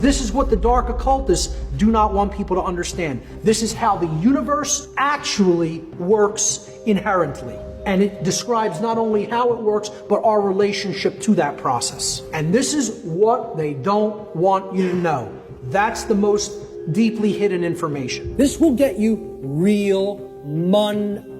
This is what the dark occultists do not want people to understand. This is how the universe actually works inherently. And it describes not only how it works, but our relationship to that process. And this is what they don't want you to know. That's the most deeply hidden information. This will get you real money.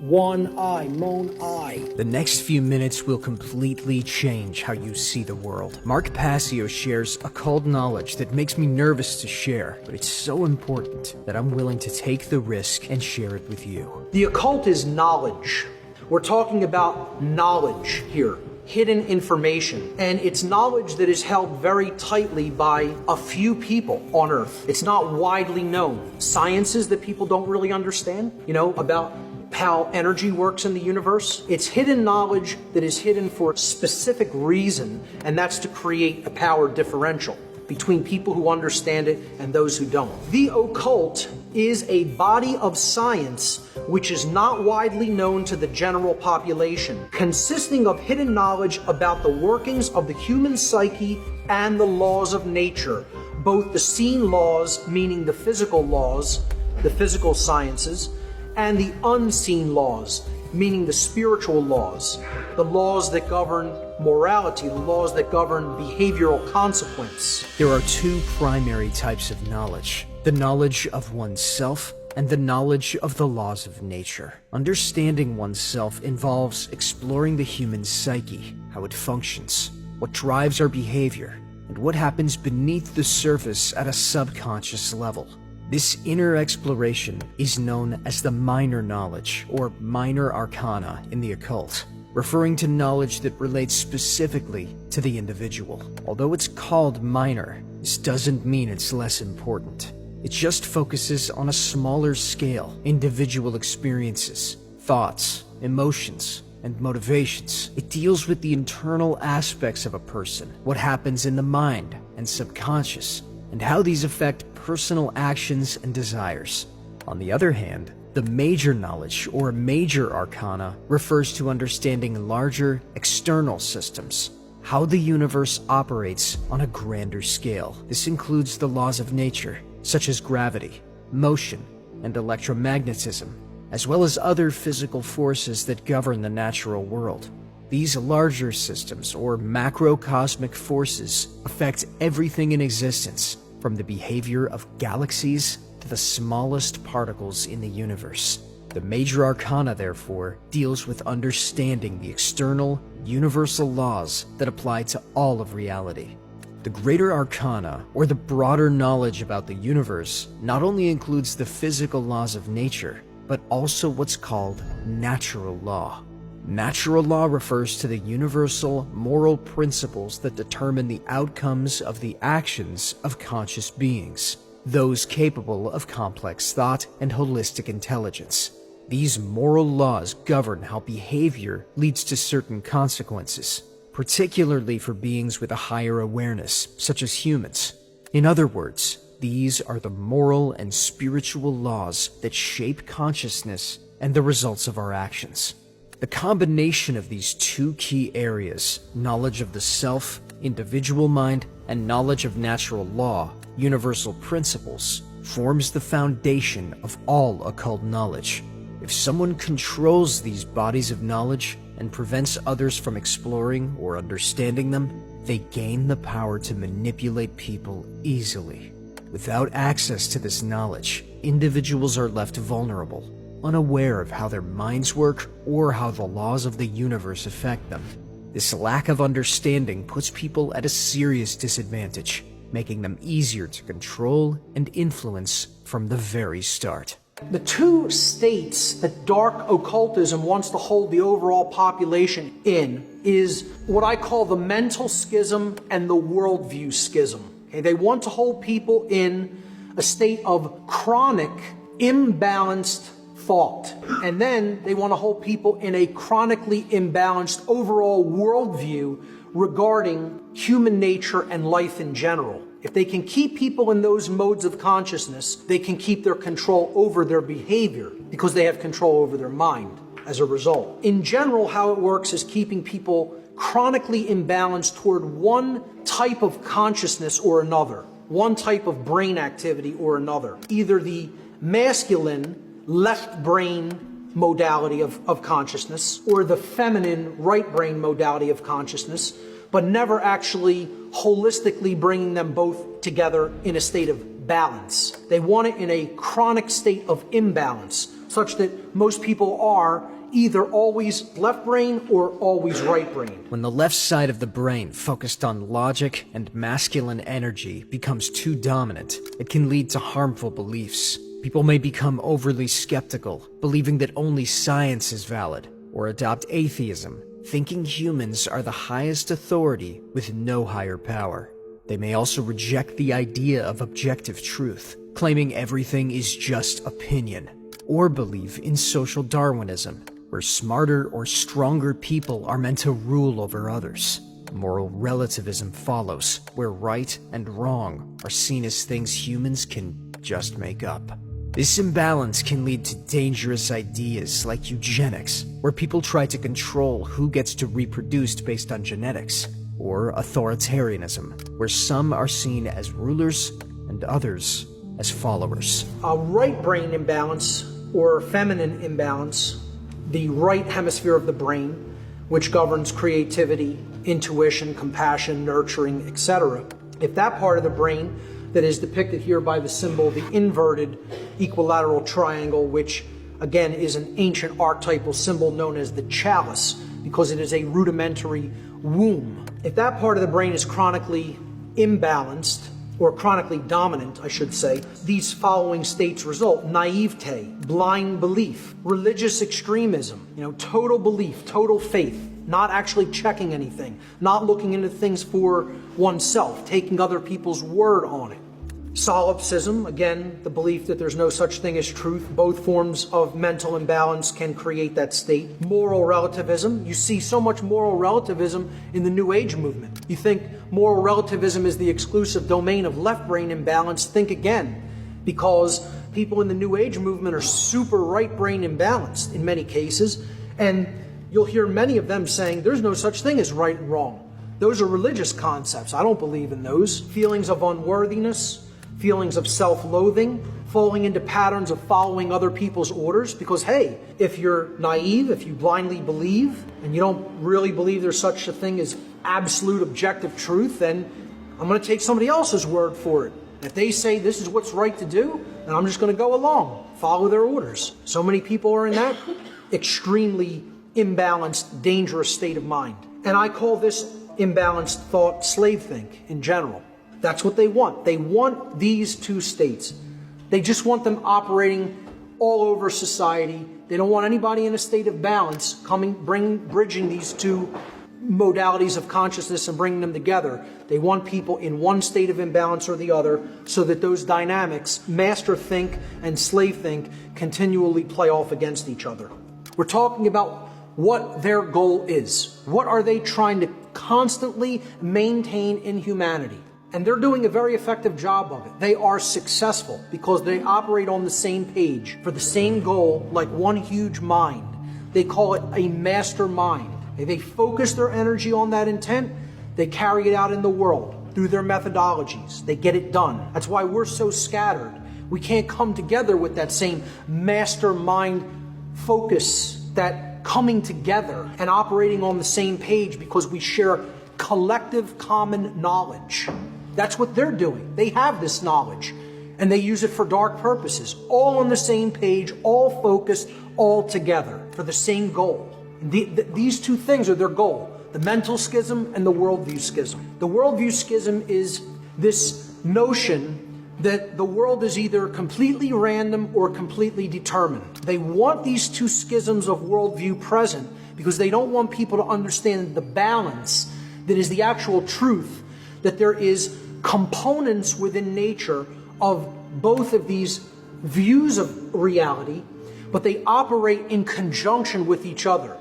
One eye, mon eye. The next few minutes will completely change how you see the world. Mark Passio shares occult knowledge that makes me nervous to share, but it's so important that I'm willing to take the risk and share it with you. The occult is knowledge. We're talking about knowledge here, hidden information. And it's knowledge that is held very tightly by a few people on Earth. It's not widely known. Sciences that people don't really understand, about how energy works in the universe. It's hidden knowledge that is hidden for a specific reason, and that's to create a power differential between people who understand it and those who don't. The occult is a body of science which is not widely known to the general population, consisting of hidden knowledge about the workings of the human psyche and the laws of nature, both the seen laws, meaning the physical laws, the physical sciences, and the unseen laws, meaning the spiritual laws, the laws that govern morality, the laws that govern behavioral consequence. There are two primary types of knowledge: the knowledge of oneself and the knowledge of the laws of nature. Understanding oneself involves exploring the human psyche, how it functions, what drives our behavior, and what happens beneath the surface at a subconscious level. This inner exploration is known as the minor knowledge, or minor arcana in the occult, referring to knowledge that relates specifically to the individual. Although it's called minor, this doesn't mean it's less important. It just focuses on a smaller scale, individual experiences, thoughts, emotions, and motivations. It deals with the internal aspects of a person, what happens in the mind and subconscious, and how these affect personal actions and desires. On the other hand, the major knowledge, or major arcana, refers to understanding larger external systems, how the universe operates on a grander scale. This includes the laws of nature, such as gravity, motion, and electromagnetism, as well as other physical forces that govern the natural world. These larger systems, or macrocosmic forces, affect everything in existence, from the behavior of galaxies to the smallest particles in the universe. The major arcana, therefore, deals with understanding the external, universal laws that apply to all of reality. The greater arcana, or the broader knowledge about the universe, not only includes the physical laws of nature, but also what's called natural law. Natural law refers to the universal moral principles that determine the outcomes of the actions of conscious beings, those capable of complex thought and holistic intelligence. These moral laws govern how behavior leads to certain consequences, particularly for beings with a higher awareness, such as humans. In other words, these are the moral and spiritual laws that shape consciousness and the results of our actions. The combination of these two key areas, knowledge of the self, individual mind, and knowledge of natural law, universal principles, forms the foundation of all occult knowledge. If someone controls these bodies of knowledge and prevents others from exploring or understanding them, they gain the power to manipulate people easily. Without access to this knowledge, individuals are left vulnerable, unaware of how their minds work or how the laws of the universe affect them. This lack of understanding puts people at a serious disadvantage, making them easier to control and influence from the very start. The two states that dark occultism wants to hold the overall population in is what I call the mental schism and the worldview schism. Okay, they want to hold people in a state of chronic, imbalanced thought. And then they want to hold people in a chronically imbalanced overall worldview regarding human nature and life in general. If they can keep people in those modes of consciousness, they can keep their control over their behavior because they have control over their mind as a result. In general, how it works is keeping people chronically imbalanced toward one type of consciousness or another, one type of brain activity or another. Either the masculine left brain modality of consciousness or the feminine right brain modality of consciousness, but never actually holistically bringing them both together in a state of balance. They want it in a chronic state of imbalance, such that most people are either always left brain or always right brain. When the left side of the brain, focused on logic and masculine energy, becomes too dominant, it can lead to harmful beliefs. People may become overly skeptical, believing that only science is valid, or adopt atheism, thinking humans are the highest authority with no higher power. They may also reject the idea of objective truth, claiming everything is just opinion, or believe in social Darwinism, where smarter or stronger people are meant to rule over others. Moral relativism follows, where right and wrong are seen as things humans can just make up. This imbalance can lead to dangerous ideas like eugenics, where people try to control who gets to reproduce based on genetics, or authoritarianism, where some are seen as rulers and others as followers. A right brain imbalance or feminine imbalance, the right hemisphere of the brain, which governs creativity, intuition, compassion, nurturing, etc. If that part of the brain that is depicted here by the symbol, the inverted equilateral triangle, which again is an ancient archetypal symbol known as the chalice, because it is a rudimentary womb. If that part of the brain is chronically imbalanced, or chronically dominant, I should say, these following states result: naivete, blind belief, religious extremism, total belief, total faith, not actually checking anything, not looking into things for oneself, taking other people's word on it. Solipsism, again, the belief that there's no such thing as truth. Both forms of mental imbalance can create that state. Moral relativism. You see so much moral relativism in the New Age movement. You think moral relativism is the exclusive domain of left brain imbalance? Think again, because people in the New Age movement are super right brain imbalanced in many cases, and you'll hear many of them saying there's no such thing as right and wrong. Those are religious concepts. I don't believe in those. Feelings of unworthiness, feelings of self-loathing, falling into patterns of following other people's orders. Because, hey, if you're naive, if you blindly believe, and you don't really believe there's such a thing as absolute objective truth, then I'm going to take somebody else's word for it. And if they say this is what's right to do, then I'm just going to go along, follow their orders. So many people are in that extremely imbalanced, dangerous state of mind. And I call this imbalanced thought slave think in general. That's what they want. They want these two states. They just want them operating all over society. They don't want anybody in a state of balance bridging these two modalities of consciousness and bringing them together. They want people in one state of imbalance or the other, so that those dynamics, master think and slave think, continually play off against each other. We're talking about what their goal is. What are they trying to constantly maintain in humanity? And they're doing a very effective job of it. They are successful because they operate on the same page for the same goal, like one huge mind. They call it a master mind. They focus their energy on that intent. They carry it out in the world through their methodologies. They get it done. That's why we're so scattered. We can't come together with that same master mind focus, that coming together and operating on the same page, because we share collective common knowledge. That's what they're doing. They have this knowledge, and they use it for dark purposes. All on the same page, all focused, all together for the same goal. These two things are their goal: the mental schism and the worldview schism. The worldview schism is this notion that the world is either completely random or completely determined. They want these two schisms of worldview present because they don't want people to understand the balance that is the actual truth, that there is components within nature of both of these views of reality, but they operate in conjunction with each other,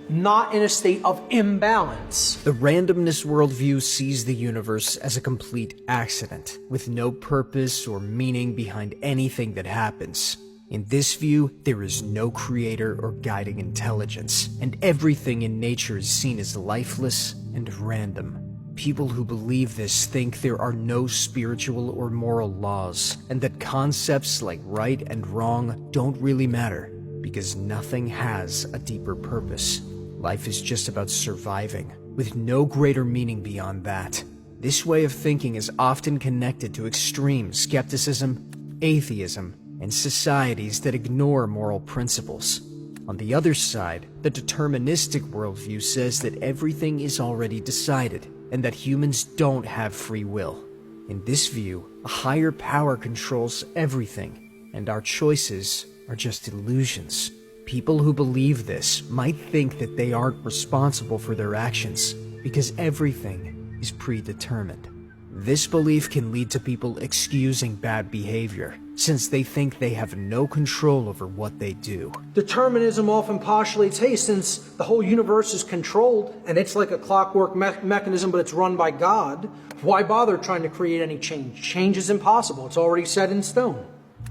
not in a state of imbalance. The randomness worldview sees the universe as a complete accident, with no purpose or meaning behind anything that happens. In this view, there is no creator or guiding intelligence, and everything in nature is seen as lifeless and random. People who believe this think there are no spiritual or moral laws, and that concepts like right and wrong don't really matter, because nothing has a deeper purpose. Life is just about surviving, with no greater meaning beyond that. This way of thinking is often connected to extreme skepticism, atheism, and societies that ignore moral principles. On the other side, the deterministic worldview says that everything is already decided, and that humans don't have free will. In this view, a higher power controls everything, and our choices are just illusions. People who believe this might think that they aren't responsible for their actions, because everything is predetermined. This belief can lead to people excusing bad behavior, since they think they have no control over what they do. Determinism often postulates, hey, since the whole universe is controlled, and it's like a clockwork mechanism, but it's run by God, why bother trying to create any change? Change is impossible. It's already set in stone.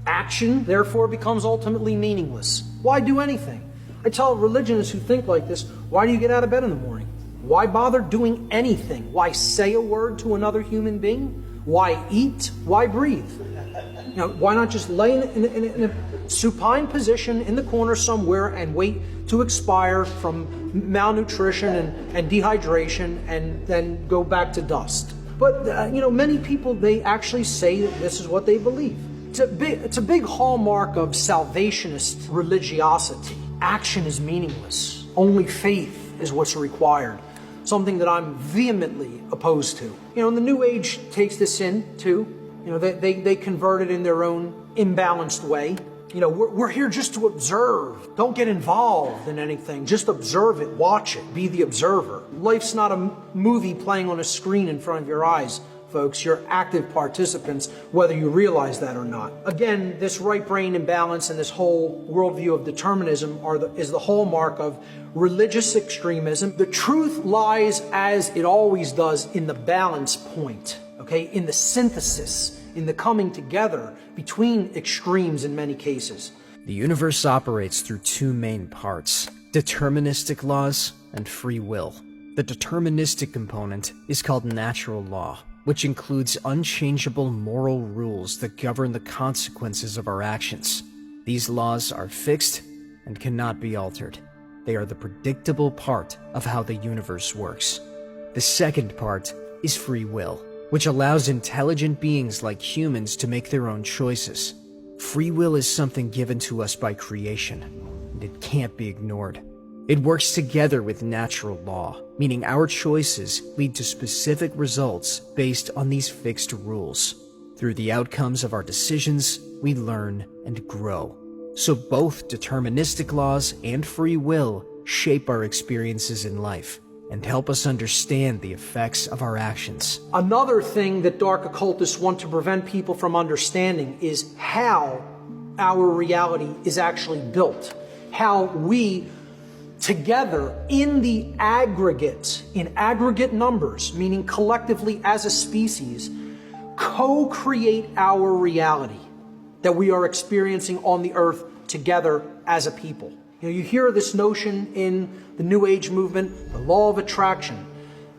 Action, therefore, becomes ultimately meaningless. Why do anything? I tell religionists who think like this, why do you get out of bed in the morning? Why bother doing anything? Why say a word to another human being? Why eat? Why breathe? Why not just lay in a supine position in the corner somewhere and wait to expire from malnutrition and dehydration and then go back to dust? But, many people, they actually say that this is what they believe. It's a big hallmark of salvationist religiosity. Action is meaningless. Only faith is what's required. Something that I'm vehemently opposed to. And the New Age takes this in, too. They convert it in their own imbalanced way. We're here just to observe. Don't get involved in anything. Just observe it, watch it, be the observer. Life's not a movie playing on a screen in front of your eyes, folks. You're active participants, whether you realize that or not. Again, this right brain imbalance and this whole worldview of determinism is the hallmark of religious extremism. The truth lies, as it always does, in the balance point, okay? In the synthesis, in the coming together between extremes in many cases. The universe operates through two main parts: deterministic laws and free will. The deterministic component is called natural law, which includes unchangeable moral rules that govern the consequences of our actions. These laws are fixed and cannot be altered. They are the predictable part of how the universe works. The second part is free will, which allows intelligent beings like humans to make their own choices. Free will is something given to us by creation, and it can't be ignored. It works together with natural law, meaning our choices lead to specific results based on these fixed rules. Through the outcomes of our decisions, we learn and grow. So both deterministic laws and free will shape our experiences in life and help us understand the effects of our actions. Another thing that dark occultists want to prevent people from understanding is how our reality is actually built. How we together in the aggregate, in aggregate numbers, meaning collectively as a species, co-create our reality that we are experiencing on the earth together as a people. You hear this notion in the New Age movement, the law of attraction.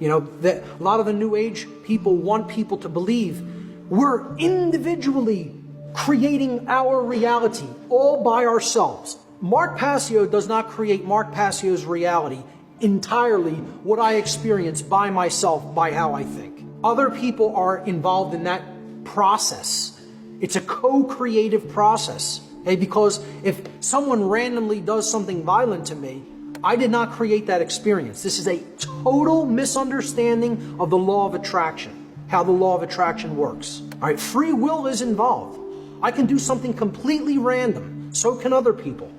That a lot of the New Age people want people to believe we're individually creating our reality all by ourselves. Mark Passio does not create Mark Passio's reality entirely what I experience by myself, by how I think. Other people are involved in that process. It's a co-creative process. Because if someone randomly does something violent to me, I did not create that experience. This is a total misunderstanding of the law of attraction, how the law of attraction works. All right, free will is involved. I can do something completely random. So can other people,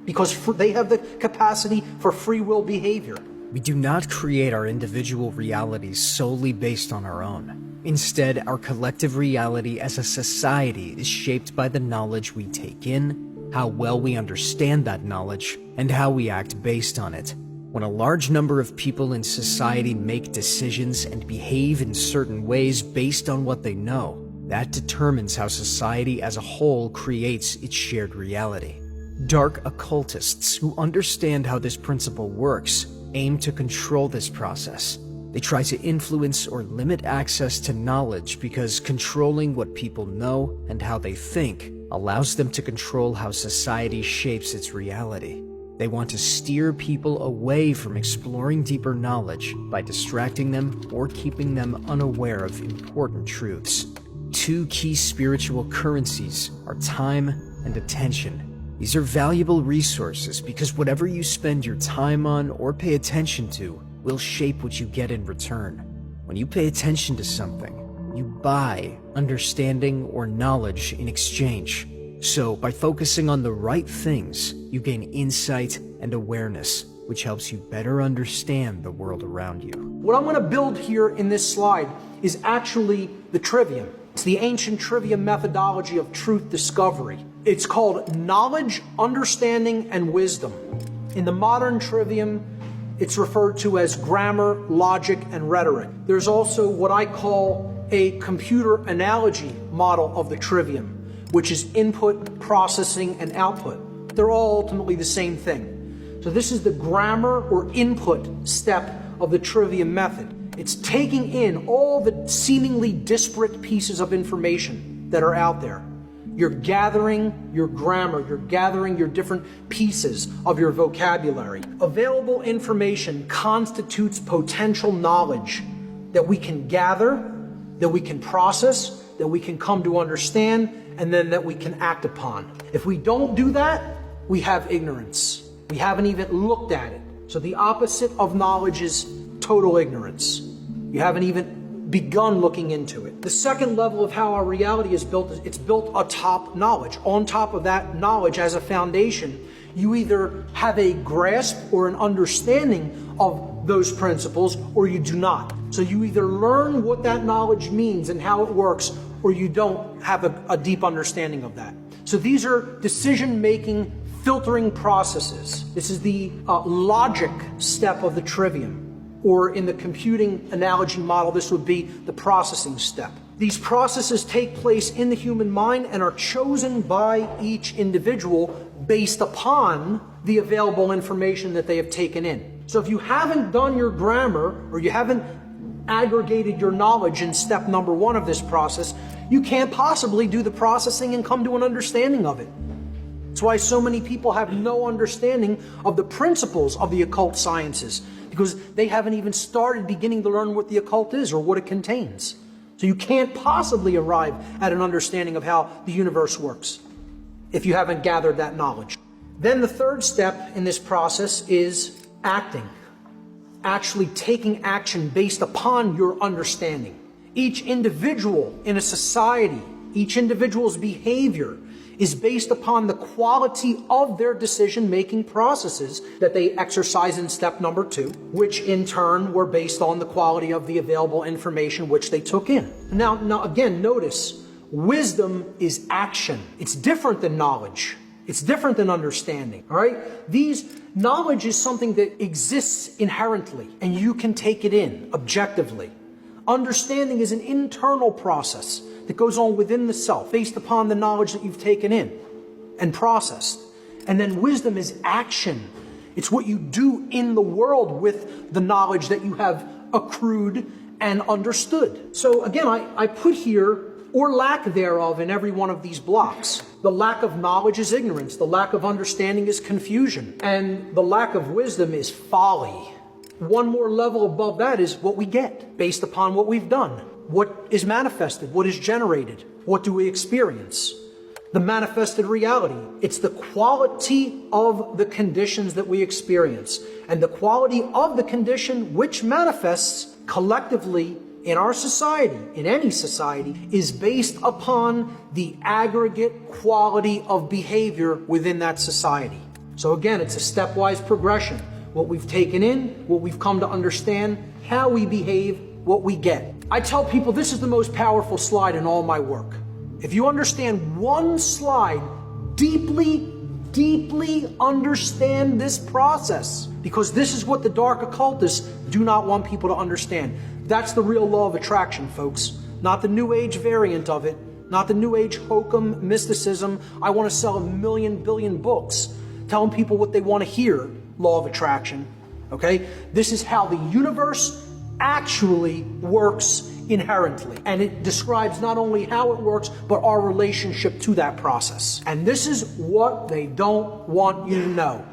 because they have the capacity for free will behavior. We do not create our individual realities solely based on our own. Instead, our collective reality as a society is shaped by the knowledge we take in, how well we understand that knowledge, and how we act based on it. When a large number of people in society make decisions and behave in certain ways based on what they know, That determines how society as a whole creates its shared reality. Dark occultists who understand how this principle works aim to control this process. They try to influence or limit access to knowledge because controlling what people know and how they think allows them to control how society shapes its reality. They want to steer people away from exploring deeper knowledge by distracting them or keeping them unaware of important truths. Two key spiritual currencies are time and attention. These are valuable resources because whatever you spend your time on or pay attention to will shape what you get in return. When you pay attention to something, you buy understanding or knowledge in exchange. So, by focusing on the right things, you gain insight and awareness, which helps you better understand the world around you. What I'm going to build here in this slide is actually the trivium. It's the ancient trivium methodology of truth discovery. It's called knowledge, understanding, and wisdom. In the modern trivium, it's referred to as grammar, logic, and rhetoric. There's also what I call a computer analogy model of the trivium, which is input, processing, and output. They're all ultimately the same thing. So this is the grammar or input step of the trivium method. It's taking in all the seemingly disparate pieces of information that are out there. You're gathering your grammar, you're gathering your different pieces of your vocabulary. Available information constitutes potential knowledge that we can gather, that we can process, that we can come to understand, and then that we can act upon. If we don't do that, we have ignorance. We haven't even looked at it. So the opposite of knowledge is total ignorance. You haven't even begun looking into it. The second level of how our reality is built is it's built atop knowledge. On top of that knowledge as a foundation, you either have a grasp or an understanding of those principles or you do not. So you either learn what that knowledge means and how it works, or you don't have a deep understanding of that. So these are decision-making, filtering processes. This is the logic step of the trivium. Or in the computing analogy model, this would be the processing step. These processes take place in the human mind and are chosen by each individual based upon the available information that they have taken in. So if you haven't done your grammar or you haven't aggregated your knowledge in step number one of this process, you can't possibly do the processing and come to an understanding of it. That's why so many people have no understanding of the principles of the occult sciences, because they haven't even started beginning to learn what the occult is or what it contains. So you can't possibly arrive at an understanding of how the universe works if you haven't gathered that knowledge. Then the third step in this process is acting. Actually taking action based upon your understanding. Each individual in a society, each individual's behavior is based upon the quality of their decision-making processes that they exercise in step number two, which in turn were based on the quality of the available information which they took in. Now again, notice, wisdom is action. It's different than knowledge. It's different than understanding, all right? Knowledge is something that exists inherently, and you can take it in objectively. Understanding is an internal process that goes on within the self, based upon the knowledge that you've taken in and processed. And then wisdom is action. It's what you do in the world with the knowledge that you have accrued and understood. So again, I put here, or lack thereof, in every one of these blocks. The lack of knowledge is ignorance. The lack of understanding is confusion. And the lack of wisdom is folly. One more level above that is what we get based upon what we've done. What is manifested? What is generated? What do we experience? The manifested reality. It's the quality of the conditions that we experience. And the quality of the condition which manifests collectively in our society, in any society, is based upon the aggregate quality of behavior within that society. So again, it's a stepwise progression. What we've taken in, what we've come to understand, how we behave, what we get. I tell people this is the most powerful slide in all my work. If you understand one slide, deeply understand this process, because this is what the dark occultists do not want people to understand. That's the real law of attraction, folks. not the New Age variant of it, not the New Age hokum mysticism. I want to sell 1 billion books telling people what they want to hear, law of attraction. Okay? This is how the universe actually works inherently. And it describes not only how it works, but our relationship to that process. And this is what they don't want you to know.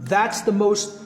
That's the most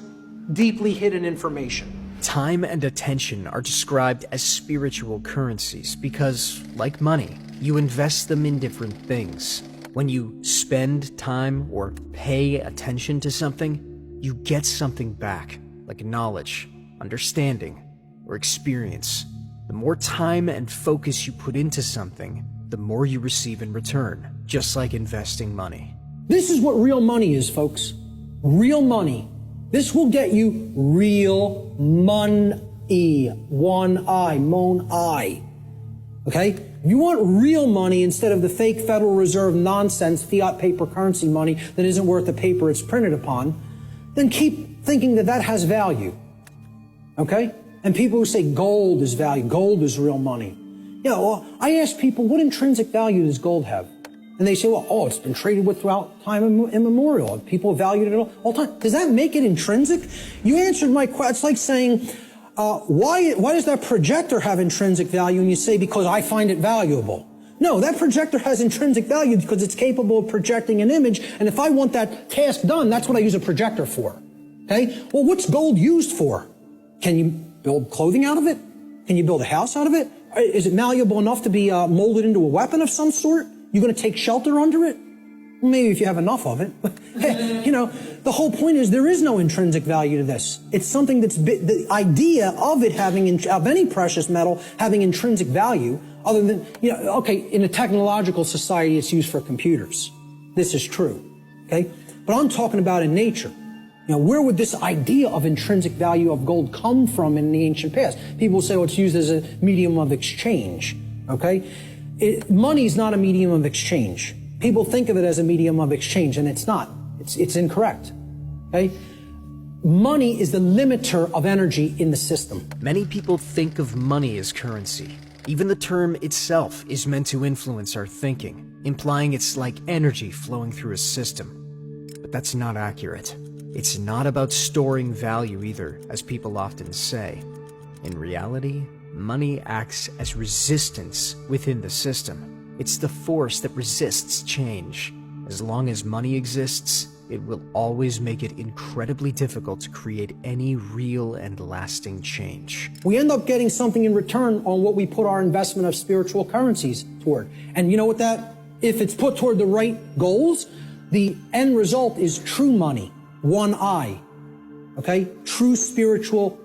deeply hidden information. Time and attention are described as spiritual currencies because, like money, you invest them in different things. When you spend time or pay attention to something, you get something back, like knowledge, understanding, or experience. The more time and focus you put into something, the more you receive in return, just like investing money. This is what real money is, folks. Real money. This will get you real money. One I, mon I. Okay? If you want real money instead of the fake Federal Reserve nonsense, fiat paper currency money that isn't worth the paper it's printed upon, then keep thinking that that has value. Okay? And people who say gold is value, gold is real money. Yeah, well, I ask people, what intrinsic value does gold have? And they say, well, it's been traded with throughout time immemorial. People have valued it all the time. Does that make it intrinsic? You answered my question. It's like saying, why does that projector have intrinsic value? And you say, because I find it valuable. No, that projector has intrinsic value because it's capable of projecting an image. And if I want that task done, that's what I use a projector for. Okay? Well, what's gold used for? Can you build clothing out of it? Can you build a house out of it? Is it malleable enough to be molded into a weapon of some sort? You're going to take shelter under it? Maybe if you have enough of it. You know, the whole point is there is no intrinsic value to this. It's something that's, the idea of it having, of any precious metal having intrinsic value, other than, okay, in a technological society it's used for computers. This is true, okay? But I'm talking about in nature. Where would this idea of intrinsic value of gold come from in the ancient past? People say, it's used as a medium of exchange, okay? Money is not a medium of exchange. People think of it as a medium of exchange, and it's not. It's incorrect, okay? Money is the limiter of energy in the system. Many people think of money as currency. Even the term itself is meant to influence our thinking, implying it's like energy flowing through a system. But that's not accurate. It's not about storing value either, as people often say. In reality, money acts as resistance within the system. It's the force that resists change. As long as money exists, it will always make it incredibly difficult to create any real and lasting change. We end up getting something in return on what we put our investment of spiritual currencies toward. And you know what if it's put toward the right goals, the end result is true money. One I. Okay? True spiritual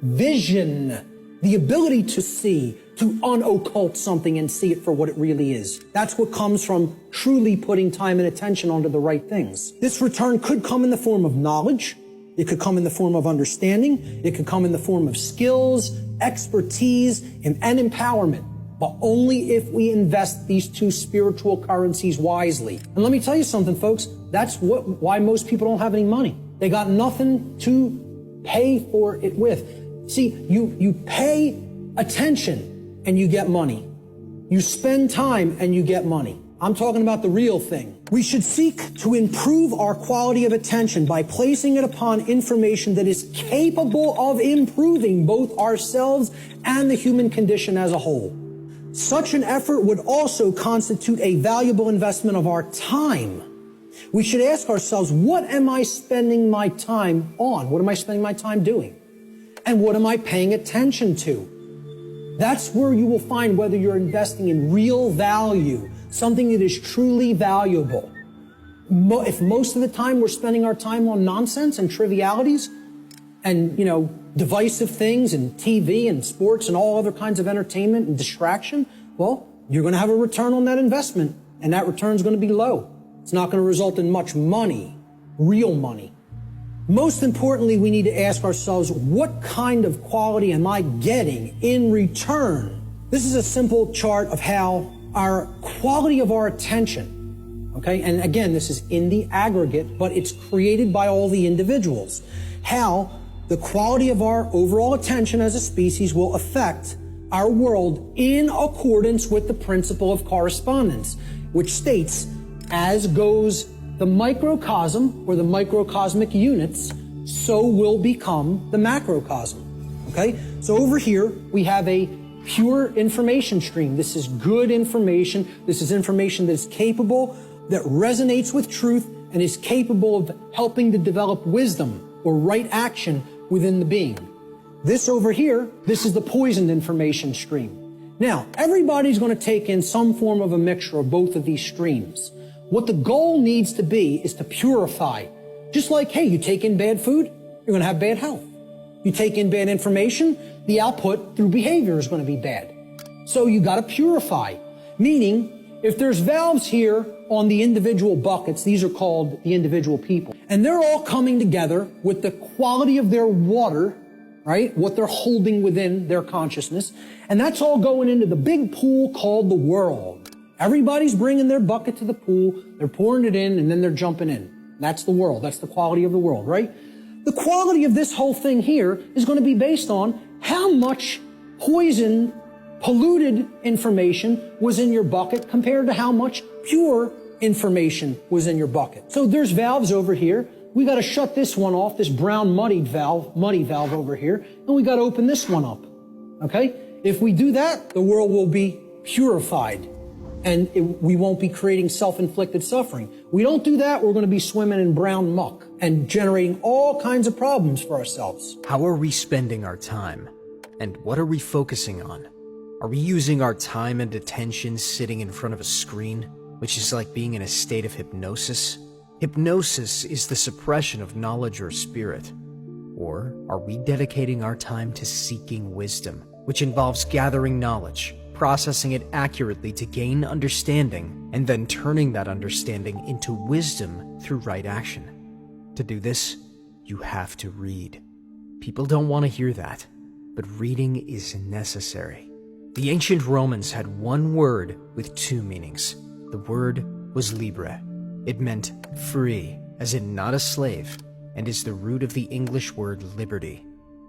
vision. The ability to see, to unoccult something and see it for what it really is. That's what comes from truly putting time and attention onto the right things. This return could come in the form of knowledge. It could come in the form of understanding. It could come in the form of skills, expertise, and empowerment. But only if we invest these two spiritual currencies wisely. And let me tell you something, folks. That's why most people don't have any money. They got nothing to pay for it with. See, you pay attention and you get money. You spend time and you get money. I'm talking about the real thing. We should seek to improve our quality of attention by placing it upon information that is capable of improving both ourselves and the human condition as a whole. Such an effort would also constitute a valuable investment of our time. We should ask ourselves, what am I spending my time on? What am I spending my time doing? And what am I paying attention to? That's where you will find whether you're investing in real value, something that is truly valuable. If most of the time we're spending our time on nonsense and trivialities and, divisive things and TV and sports and all other kinds of entertainment and distraction, well, you're going to have a return on that investment, and that return is going to be low. It's not going to result in much money, real money. Most importantly, we need to ask ourselves, what kind of quality am I getting in return? This is a simple chart of how our quality of our attention, okay, and again, this is in the aggregate, but it's created by all the individuals, how the quality of our overall attention as a species will affect our world in accordance with the principle of correspondence, which states, as goes the microcosm or the microcosmic units, so will become the macrocosm. Okay? So over here, we have a pure information stream. This is good information. This is information that is capable, that resonates with truth, and is capable of helping to develop wisdom or right action within the being. This over here, this is the poisoned information stream. Now, everybody's going to take in some form of a mixture of both of these streams. What the goal needs to be is to purify. Just like, hey, you take in bad food, you're going to have bad health. You take in bad information, the output through behavior is going to be bad. So you got to purify. Meaning, if there's valves here on the individual buckets, these are called the individual people, and they're all coming together with the quality of their water, right? What they're holding within their consciousness. And that's all going into the big pool called the world. Everybody's bringing their bucket to the pool, they're pouring it in, and then they're jumping in. That's the world. That's the quality of the world, right? The quality of this whole thing here is going to be based on how much poisoned, polluted information was in your bucket compared to how much pure information was in your bucket. So there's valves over here. We got to shut this one off, this brown muddy valve over here, and we got to open this one up. Okay? If we do that, the world will be purified, and we won't be creating self-inflicted suffering. We don't do that, we're going to be swimming in brown muck and generating all kinds of problems for ourselves. How are we spending our time? And what are we focusing on? Are we using our time and attention sitting in front of a screen, which is like being in a state of hypnosis? Hypnosis is the suppression of knowledge or spirit. Or are we dedicating our time to seeking wisdom, which involves gathering knowledge, processing it accurately to gain understanding, and then turning that understanding into wisdom through right action? To do this, you have to read. People don't want to hear that, but reading is necessary. The ancient Romans had one word with two meanings. The word was libre. It meant free, as in not a slave, and is the root of the English word liberty.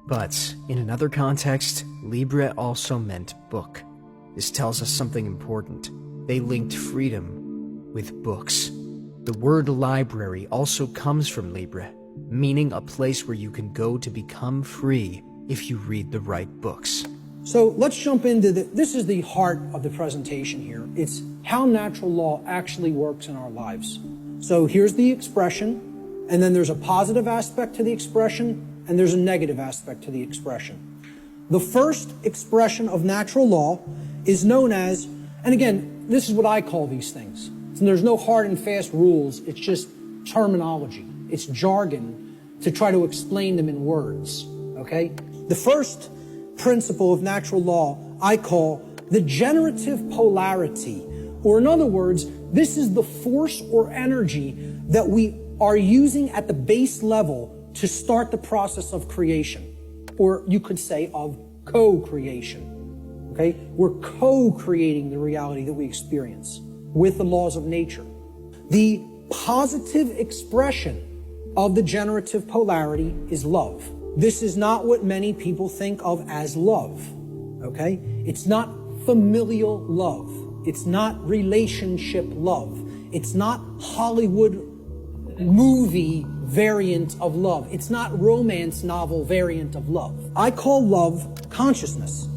But in another context, libre also meant book. This tells us something important. They linked freedom with books. The word library also comes from libre, meaning a place where you can go to become free if you read the right books. So let's jump into this is the heart of the presentation here. It's how natural law actually works in our lives. So here's the expression, and then there's a positive aspect to the expression, and there's a negative aspect to the expression. The first expression of natural law is known as, and again, this is what I call these things. And there's no hard and fast rules. It's just terminology. It's jargon to try to explain them in words, okay? The first principle of natural law I call the generative polarity, or in other words, this is the force or energy that we are using at the base level to start the process of creation, or you could say of co-creation. Okay? We're co-creating the reality that we experience with the laws of nature. The positive expression of the generative polarity is love. This is not what many people think of as love. Okay? It's not familial love. It's not relationship love. It's not Hollywood movie variant of love. It's not romance novel variant of love. I call love consciousness.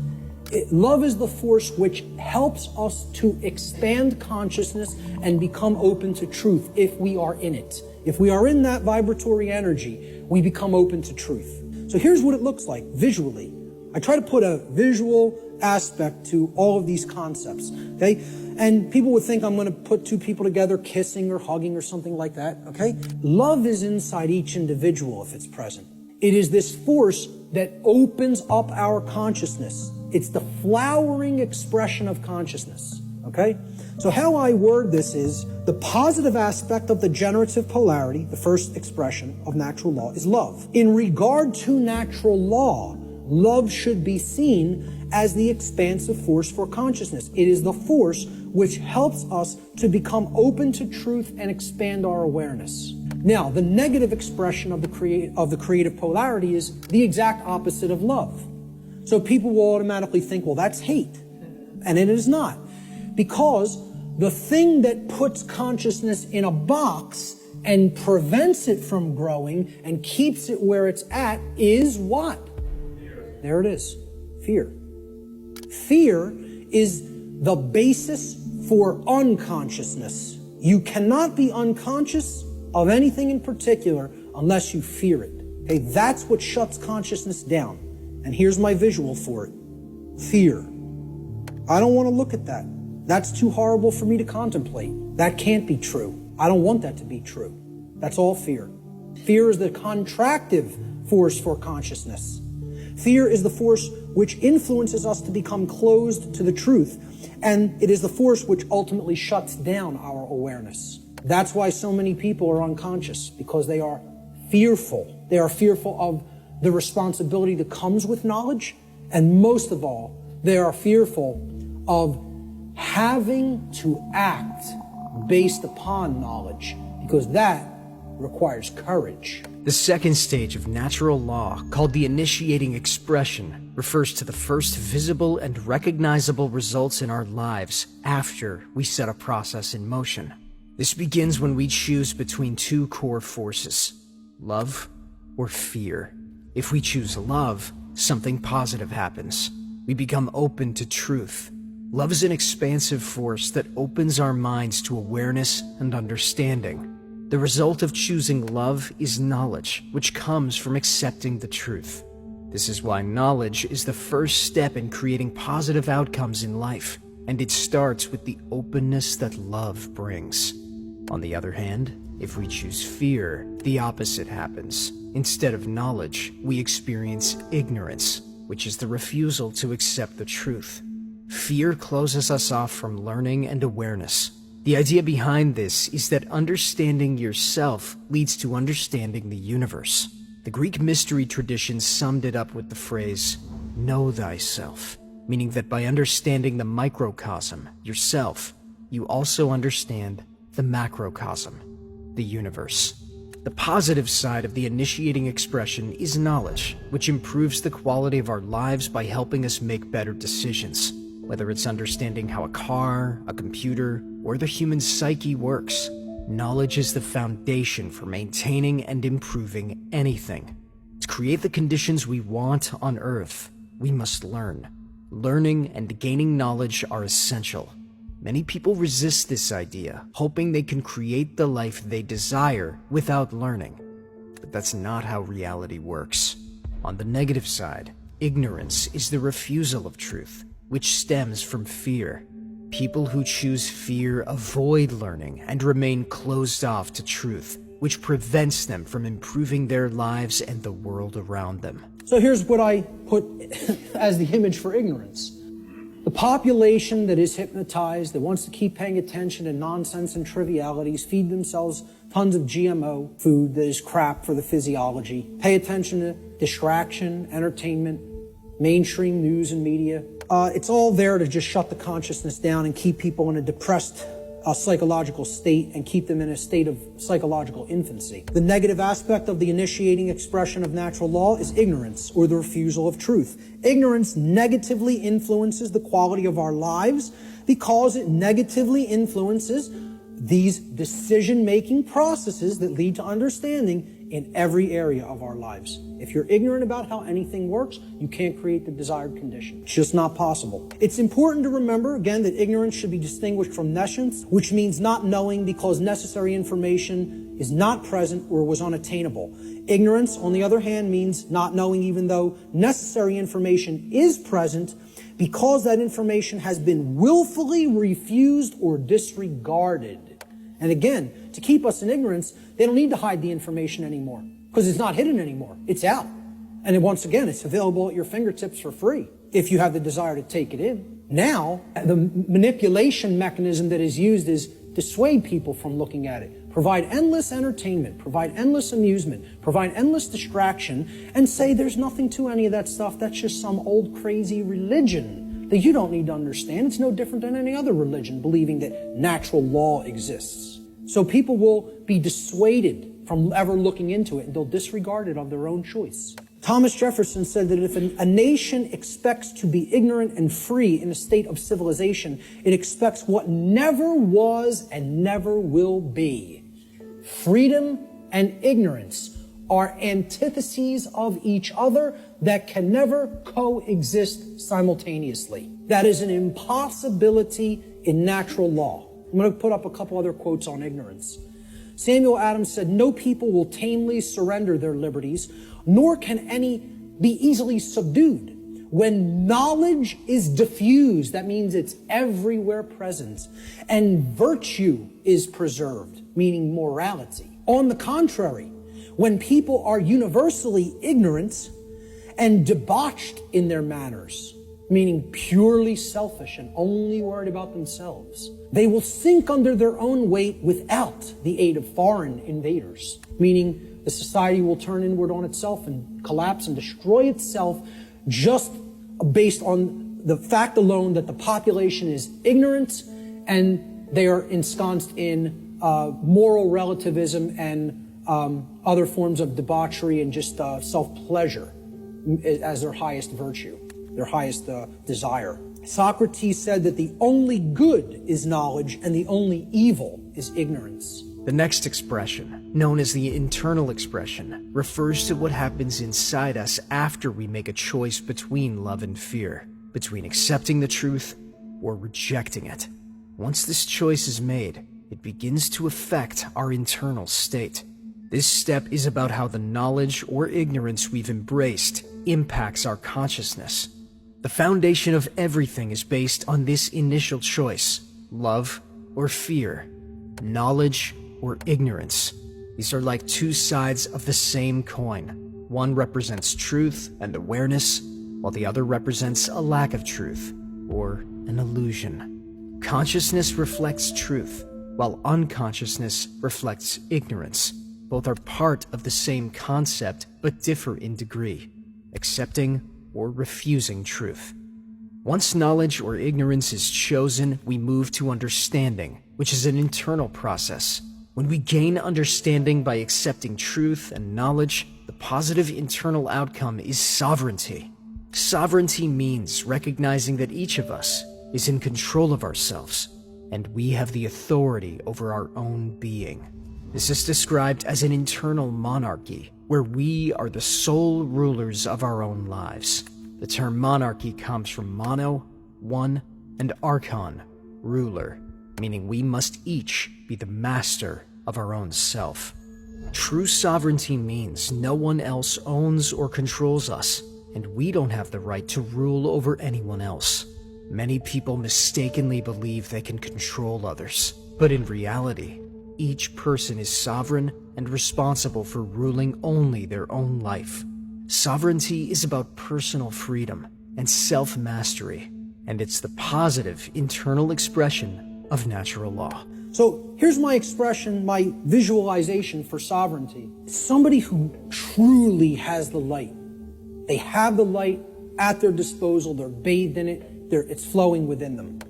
Love is the force which helps us to expand consciousness and become open to truth if we are in it. If we are in that vibratory energy, we become open to truth. So here's what it looks like visually. I try to put a visual aspect to all of these concepts, okay? And people would think I'm going to put two people together kissing or hugging or something like that, okay? Love is inside each individual if it's present. It is this force that opens up our consciousness. It's the flowering expression of consciousness, okay? So how I word this is the positive aspect of the generative polarity, the first expression of natural law, is love. In regard to natural law, love should be seen as the expansive force for consciousness. It is the force which helps us to become open to truth and expand our awareness. Now, the negative expression of the creative polarity is the exact opposite of love. So people will automatically think, well, that's hate. And it is not. Because the thing that puts consciousness in a box and prevents it from growing and keeps it where it's at is what? Fear. There it is. Fear. Fear is the basis for unconsciousness. You cannot be unconscious of anything in particular unless you fear it. Okay, that's what shuts consciousness down. And here's my visual for it. Fear. I don't want to look at that. That's too horrible for me to contemplate. That can't be true. I don't want that to be true. That's all fear. Fear is the contractive force for consciousness. Fear is the force which influences us to become closed to the truth. And it is the force which ultimately shuts down our awareness. That's why so many people are unconscious, because they are fearful. They are fearful of the responsibility that comes with knowledge. And most of all, they are fearful of having to act based upon knowledge, because that requires courage. The second stage of natural law, called the initiating expression, refers to the first visible and recognizable results in our lives after we set a process in motion. This begins when we choose between two core forces, love or fear. If we choose love, something positive happens. We become open to truth. Love is an expansive force that opens our minds to awareness and understanding. The result of choosing love is knowledge, which comes from accepting the truth. This is why knowledge is the first step in creating positive outcomes in life, and it starts with the openness that love brings. On the other hand, if we choose fear, the opposite happens. Instead of knowledge, we experience ignorance, which is the refusal to accept the truth. Fear closes us off from learning and awareness. The idea behind this is that understanding yourself leads to understanding the universe. The Greek mystery tradition summed it up with the phrase, know thyself, meaning that by understanding the microcosm, yourself, you also understand the macrocosm, the universe. The positive side of the initiating expression is knowledge, which improves the quality of our lives by helping us make better decisions. Whether it's understanding how a car, a computer, or the human psyche works, knowledge is the foundation for maintaining and improving anything. To create the conditions we want on Earth, we must learn. Learning and gaining knowledge are essential. Many people resist this idea, hoping they can create the life they desire without learning. But that's not how reality works. On the negative side, ignorance is the refusal of truth, which stems from fear. People who choose fear avoid learning and remain closed off to truth, which prevents them from improving their lives and the world around them. So here's what I put as the image for ignorance. The population that is hypnotized, that wants to keep paying attention to nonsense and trivialities, feed themselves tons of GMO food that is crap for the physiology, pay attention to distraction, entertainment, mainstream news and media. It's all there to just shut the consciousness down and keep people in a depressed psychological state and keep them in a state of psychological infancy. The negative aspect of the initiating expression of natural law is ignorance, or the refusal of truth. Ignorance negatively influences the quality of our lives because it negatively influences these decision-making processes that lead to understanding in every area of our lives. If you're ignorant about how anything works, you can't create the desired condition. It's just not possible. It's important to remember, again, that ignorance should be distinguished from nescience, which means not knowing because necessary information is not present or was unattainable. Ignorance, on the other hand, means not knowing even though necessary information is present because that information has been willfully refused or disregarded. And again, to keep us in ignorance, they don't need to hide the information anymore because it's not hidden anymore. It's out. And once again, it's available at your fingertips for free if you have the desire to take it in. Now, the manipulation mechanism that is used is dissuade people from looking at it, provide endless entertainment, provide endless amusement, provide endless distraction, and say there's nothing to any of that stuff. That's just some old crazy religion that you don't need to understand. It's no different than any other religion, believing that natural law exists. So people will be dissuaded from ever looking into it, and they'll disregard it of their own choice. Thomas Jefferson said that if a nation expects to be ignorant and free in a state of civilization, it expects what never was and never will be. Freedom and ignorance are antitheses of each other that can never coexist simultaneously. That is an impossibility in natural law. I'm going to put up a couple other quotes on ignorance. Samuel Adams said, "No people will tamely surrender their liberties, nor can any be easily subdued. When knowledge is diffused," that means it's everywhere present, "and virtue is preserved," meaning morality. On the contrary, when people are universally ignorant and debauched in their manners, meaning purely selfish and only worried about themselves, they will sink under their own weight without the aid of foreign invaders, meaning the society will turn inward on itself and collapse and destroy itself just based on the fact alone that the population is ignorant and they are ensconced in moral relativism and other forms of debauchery and just self-pleasure as their highest virtue, their highest desire. Socrates said that the only good is knowledge and the only evil is ignorance. The next expression, known as the internal expression, refers to what happens inside us after we make a choice between love and fear, between accepting the truth or rejecting it. Once this choice is made, it begins to affect our internal state. This step is about how the knowledge or ignorance we've embraced impacts our consciousness. The foundation of everything is based on this initial choice, love or fear, knowledge or ignorance. These are like two sides of the same coin. One represents truth and awareness, while the other represents a lack of truth or an illusion. Consciousness reflects truth, while unconsciousness reflects ignorance. Both are part of the same concept, but differ in degree, accepting or refusing truth. Once knowledge or ignorance is chosen, we move to understanding, which is an internal process. When we gain understanding by accepting truth and knowledge, the positive internal outcome is sovereignty. Sovereignty means recognizing that each of us is in control of ourselves, and we have the authority over our own being. This is described as an internal monarchy, where we are the sole rulers of our own lives. The term monarchy comes from mono, one, and archon, ruler, meaning we must each be the master of our own self. True sovereignty means no one else owns or controls us, and we don't have the right to rule over anyone else. Many people mistakenly believe they can control others, but in reality, each person is sovereign and responsible for ruling only their own life. Sovereignty is about personal freedom and self-mastery, and it's the positive internal expression of natural law. So here's my expression, my visualization for sovereignty. It's somebody who truly has the light. They have the light at their disposal. They're bathed in it. It's flowing within them.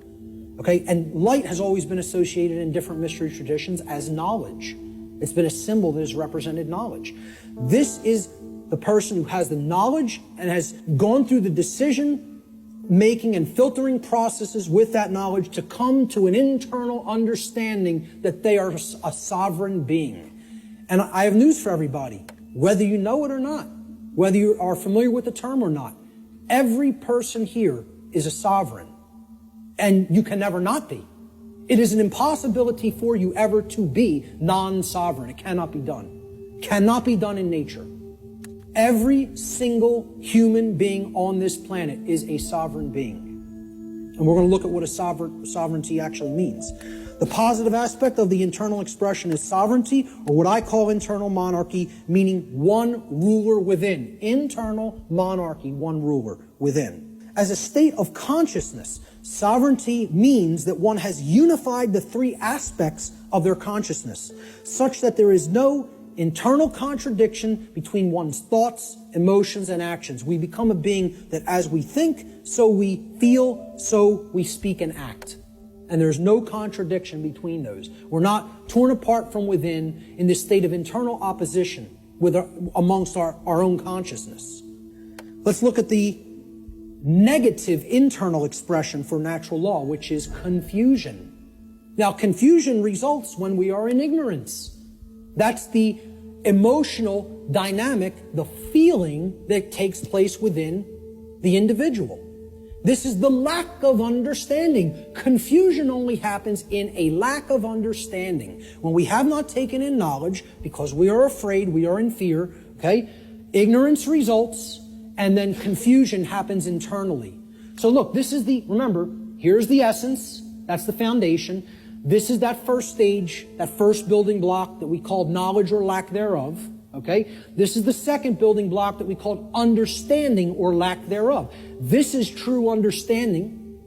Okay, and light has always been associated in different mystery traditions as knowledge. It's been a symbol that has represented knowledge. This is the person who has the knowledge and has gone through the decision-making and filtering processes with that knowledge to come to an internal understanding that they are a sovereign being. And I have news for everybody, whether you know it or not, whether you are familiar with the term or not, every person here is a sovereign. And you can never not be. It is an impossibility for you ever to be non-sovereign. It cannot be done. Cannot be done in nature. Every single human being on this planet is a sovereign being. And we're going to look at what a sovereignty actually means. The positive aspect of the internal expression is sovereignty, or what I call internal monarchy, meaning one ruler within. Internal monarchy, one ruler within. As a state of consciousness, sovereignty means that one has unified the three aspects of their consciousness, such that there is no internal contradiction between one's thoughts, emotions, and actions. We become a being that as we think, so we feel, so we speak and act. And there's no contradiction between those. We're not torn apart from within in this state of internal opposition amongst our own consciousness. Let's look at the negative internal expression for natural law, which is confusion. Now, confusion results when we are in ignorance. That's the emotional dynamic, the feeling that takes place within the individual. This is the lack of understanding. Confusion only happens in a lack of understanding. When we have not taken in knowledge, because we are afraid, we are in fear, okay? Ignorance results, and then confusion happens internally. So look, remember, here's the essence, that's the foundation. This is that first stage, that first building block that we called knowledge or lack thereof. Okay? This is the second building block that we called understanding or lack thereof. This is true understanding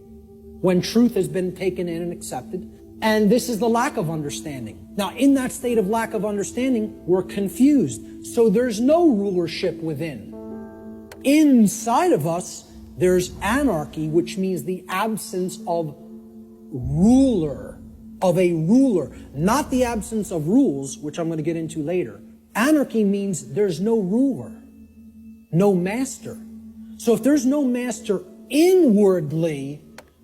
when truth has been taken in and accepted. And this is the lack of understanding. Now, in that state of lack of understanding, we're confused. So there's no rulership within. Inside of us, there's anarchy, which means the absence of a ruler, not the absence of rules, which I'm going to get into later. Anarchy means there's no ruler, no master. So if there's no master inwardly,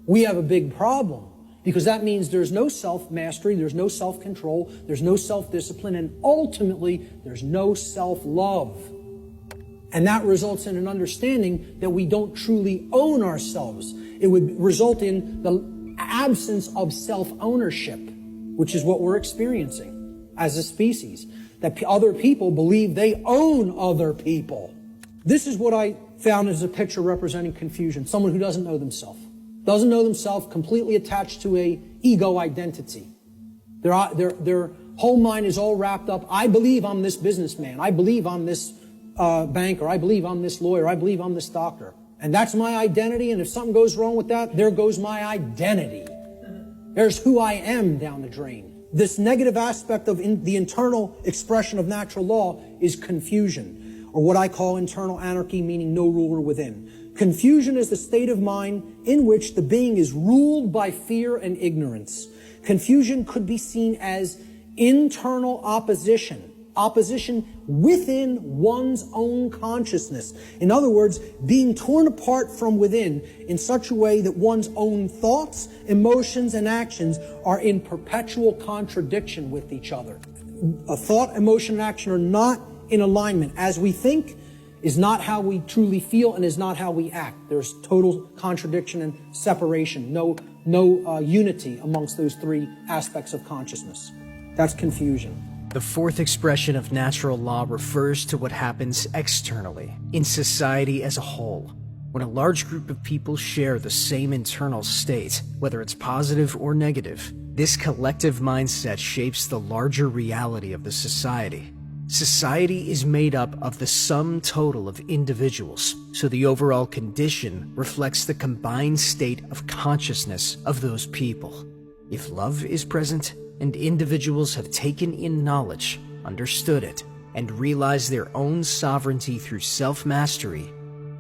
we have a big problem, because that means there's no self-mastery, there's no self-control, there's no self-discipline, and ultimately there's no self-love. And that results in an understanding that we don't truly own ourselves. It would result in the absence of self-ownership, which is what we're experiencing as a species. That other people believe they own other people. This is what I found as a picture representing confusion. Someone who doesn't know themselves. Doesn't know themselves, completely attached to a ego identity. Their whole mind is all wrapped up. I believe I'm this businessman. I believe I'm this banker. I believe I'm this lawyer. I believe I'm this doctor. And that's my identity, and if something goes wrong with that, there goes my identity. There's who I am down the drain. This negative aspect of the internal expression of natural law is confusion, or what I call internal anarchy, meaning no ruler within. Confusion is the state of mind in which the being is ruled by fear and ignorance. Confusion could be seen as internal opposition within one's own consciousness. In other words, being torn apart from within in such a way that one's own thoughts, emotions, and actions are in perpetual contradiction with each other. A thought, emotion, and action are not in alignment. As we think is not how we truly feel and is not how we act. There's total contradiction and separation. No unity amongst those three aspects of consciousness. That's confusion. The fourth expression of natural law refers to what happens externally, in society as a whole. When a large group of people share the same internal state, whether it's positive or negative, this collective mindset shapes the larger reality of the society. Society is made up of the sum total of individuals, so the overall condition reflects the combined state of consciousness of those people. If love is present, and individuals have taken in knowledge, understood it, and realized their own sovereignty through self-mastery,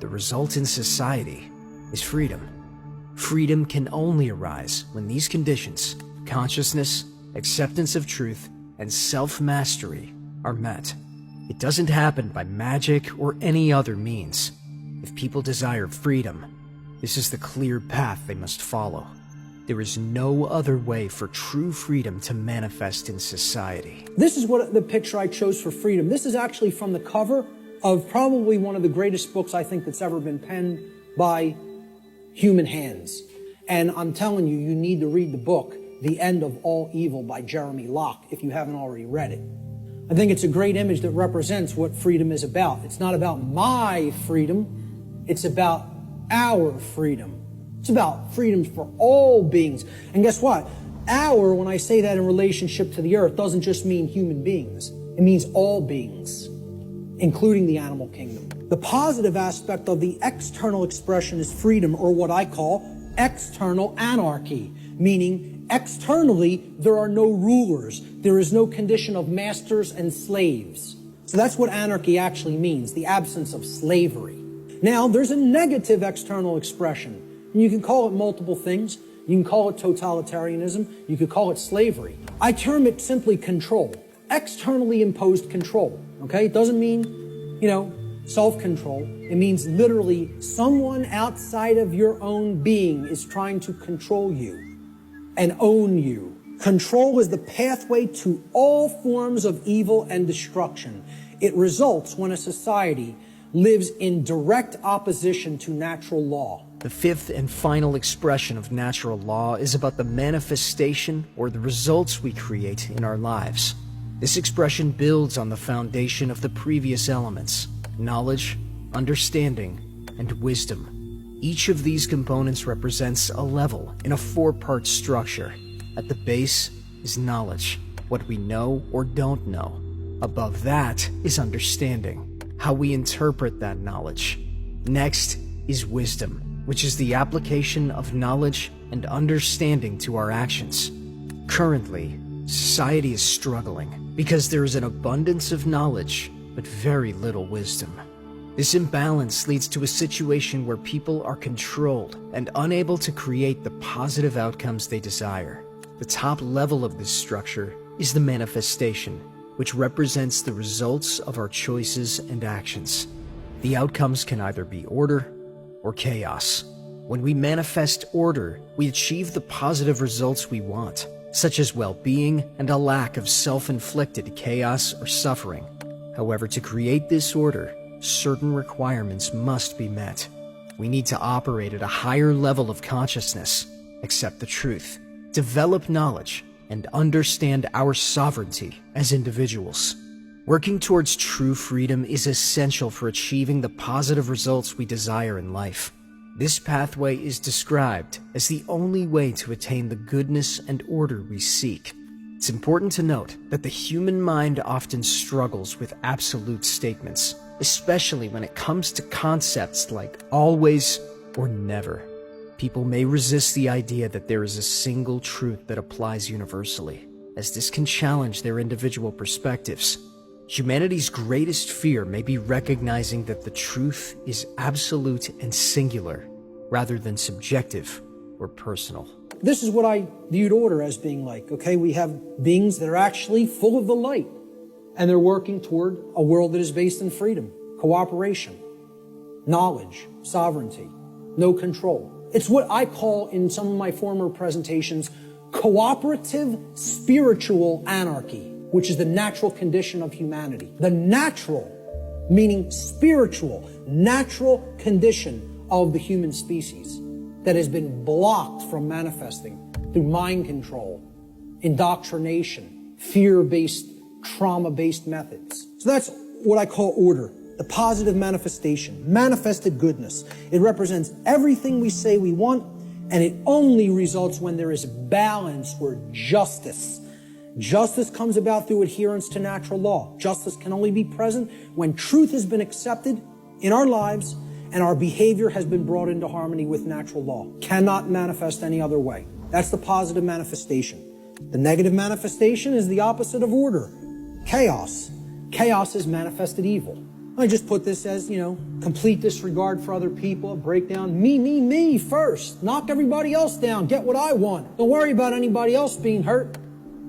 the result in society is freedom. Freedom can only arise when these conditions, consciousness, acceptance of truth, and self-mastery, are met. It doesn't happen by magic or any other means. If people desire freedom, this is the clear path they must follow. There is no other way for true freedom to manifest in society. This is what the picture I chose for freedom. This is actually from the cover of probably one of the greatest books I think that's ever been penned by human hands. And I'm telling you, you need to read the book, The End of All Evil by Jeremy Locke, if you haven't already read it. I think it's a great image that represents what freedom is about. It's not about my freedom. It's about our freedom. It's about freedom for all beings. And guess what? Our, when I say that in relationship to the earth, doesn't just mean human beings. It means all beings, including the animal kingdom. The positive aspect of the external expression is freedom, or what I call external anarchy, meaning externally there are no rulers. There is no condition of masters and slaves. So that's what anarchy actually means, the absence of slavery. Now, there's a negative external expression. And you can call it multiple things. You can call it totalitarianism. You could call it slavery. I term it simply control. Externally imposed control. Okay? It doesn't mean, self-control. It means literally someone outside of your own being is trying to control you and own you. Control is the pathway to all forms of evil and destruction. It results when a society lives in direct opposition to natural law. The fifth and final expression of natural law is about the manifestation or the results we create in our lives. This expression builds on the foundation of the previous elements: knowledge, understanding, and wisdom. Each of these components represents a level in a four-part structure. At the base is knowledge, what we know or don't know. Above that is understanding, how we interpret that knowledge. Next is wisdom, which is the application of knowledge and understanding to our actions. Currently, society is struggling because there is an abundance of knowledge but very little wisdom. This imbalance leads to a situation where people are controlled and unable to create the positive outcomes they desire. The top level of this structure is the manifestation, which represents the results of our choices and actions. The outcomes can either be order or chaos. When we manifest order, we achieve the positive results we want, such as well-being and a lack of self-inflicted chaos or suffering. However, to create this order, certain requirements must be met. We need to operate at a higher level of consciousness, accept the truth, develop knowledge, and understand our sovereignty as individuals. Working towards true freedom is essential for achieving the positive results we desire in life. This pathway is described as the only way to attain the goodness and order we seek. It's important to note that the human mind often struggles with absolute statements, especially when it comes to concepts like always or never. People may resist the idea that there is a single truth that applies universally, as this can challenge their individual perspectives. Humanity's greatest fear may be recognizing that the truth is absolute and singular, rather than subjective or personal. This is what I viewed order as being like. Okay, we have beings that are actually full of the light, and they're working toward a world that is based in freedom, cooperation, knowledge, sovereignty, no control. It's what I call in some of my former presentations cooperative spiritual anarchy, which is the natural condition of humanity. The natural, meaning spiritual, natural condition of the human species that has been blocked from manifesting through mind control, indoctrination, fear-based, trauma-based methods. So that's what I call order. The positive manifestation, manifested goodness. It represents everything we say we want, and it only results when there is balance or justice. Justice comes about through adherence to natural law. Justice can only be present when truth has been accepted in our lives and our behavior has been brought into harmony with natural law. Cannot manifest any other way. That's the positive manifestation. The negative manifestation is the opposite of order. Chaos. Chaos is manifested evil. I just put this as, complete disregard for other people, breakdown, me first. Knock everybody else down, get what I want. Don't worry about anybody else being hurt.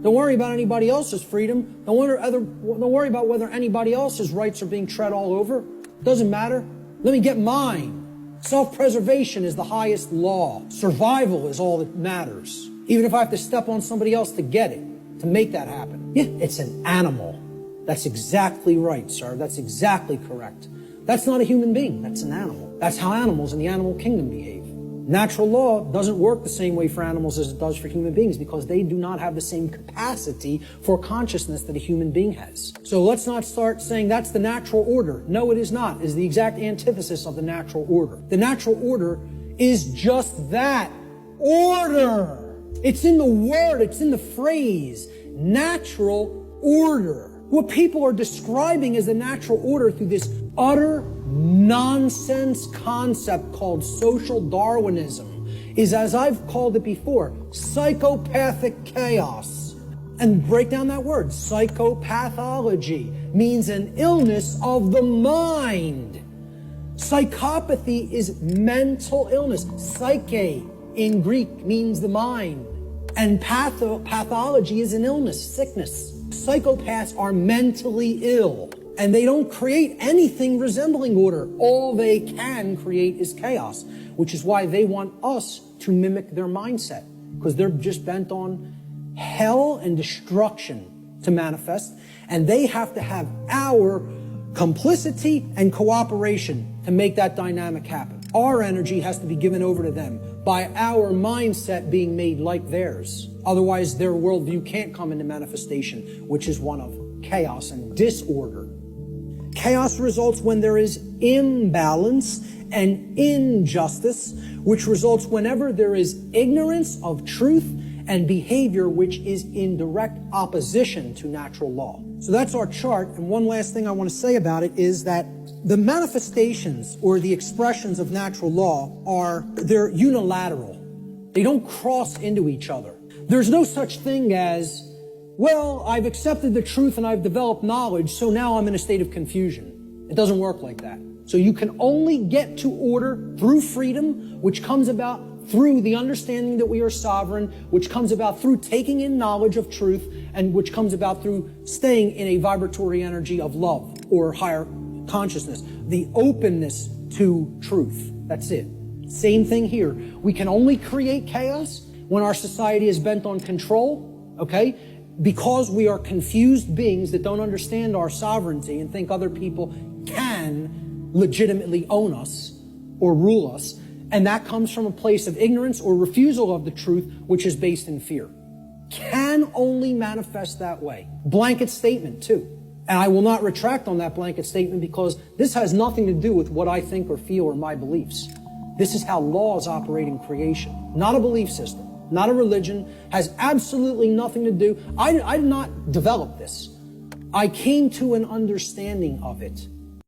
Don't worry about anybody else's freedom. Don't worry about whether anybody else's rights are being tread all over. Doesn't matter. Let me get mine. Self-preservation is the highest law. Survival is all that matters. Even if I have to step on somebody else to get it, to make that happen. Yeah, it's an animal. That's exactly right, sir. That's exactly correct. That's not a human being. That's an animal. That's how animals in the animal kingdom behave. Natural law doesn't work the same way for animals as it does for human beings because they do not have the same capacity for consciousness that a human being has. So let's not start saying that's the natural order. No, it is not. It is the exact antithesis of the natural order. The natural order is just that. Order. It's in the word. It's in the phrase. Natural order. What people are describing as the natural order through this utter nonsense concept called social Darwinism is, as I've called it before, psychopathic chaos. And break down that word. Psychopathology means an illness of the mind. Psychopathy is mental illness. Psyche in Greek means the mind. And pathology is an illness, sickness. Psychopaths are mentally ill. and they don't create anything resembling order. All they can create is chaos, which is why they want us to mimic their mindset, because they're just bent on hell and destruction to manifest, and they have to have our complicity and cooperation to make that dynamic happen. Our energy has to be given over to them by our mindset being made like theirs. Otherwise, their worldview can't come into manifestation, which is one of chaos and disorder. Chaos results when there is imbalance and injustice, which results whenever there is ignorance of truth and behavior which is in direct opposition to natural law. So that's our chart. And one last thing I want to say about it is that the manifestations or the expressions of natural law they're unilateral. They don't cross into each other. There's no such thing as, well, I've accepted the truth and I've developed knowledge, so now I'm in a state of confusion. It doesn't work like that. So you can only get to order through freedom, which comes about through the understanding that we are sovereign, which comes about through taking in knowledge of truth, and which comes about through staying in a vibratory energy of love or higher consciousness, the openness to truth. That's it. Same thing here. We can only create chaos when our society is bent on control, okay? Because we are confused beings that don't understand our sovereignty and think other people can legitimately own us or rule us. And that comes from a place of ignorance or refusal of the truth, which is based in fear. Can only manifest that way. Blanket statement, too. And I will not retract on that blanket statement because this has nothing to do with what I think or feel or my beliefs. This is how laws operate in creation. Not a belief system, not a religion, has absolutely nothing to do. I did not develop this. I came to an understanding of it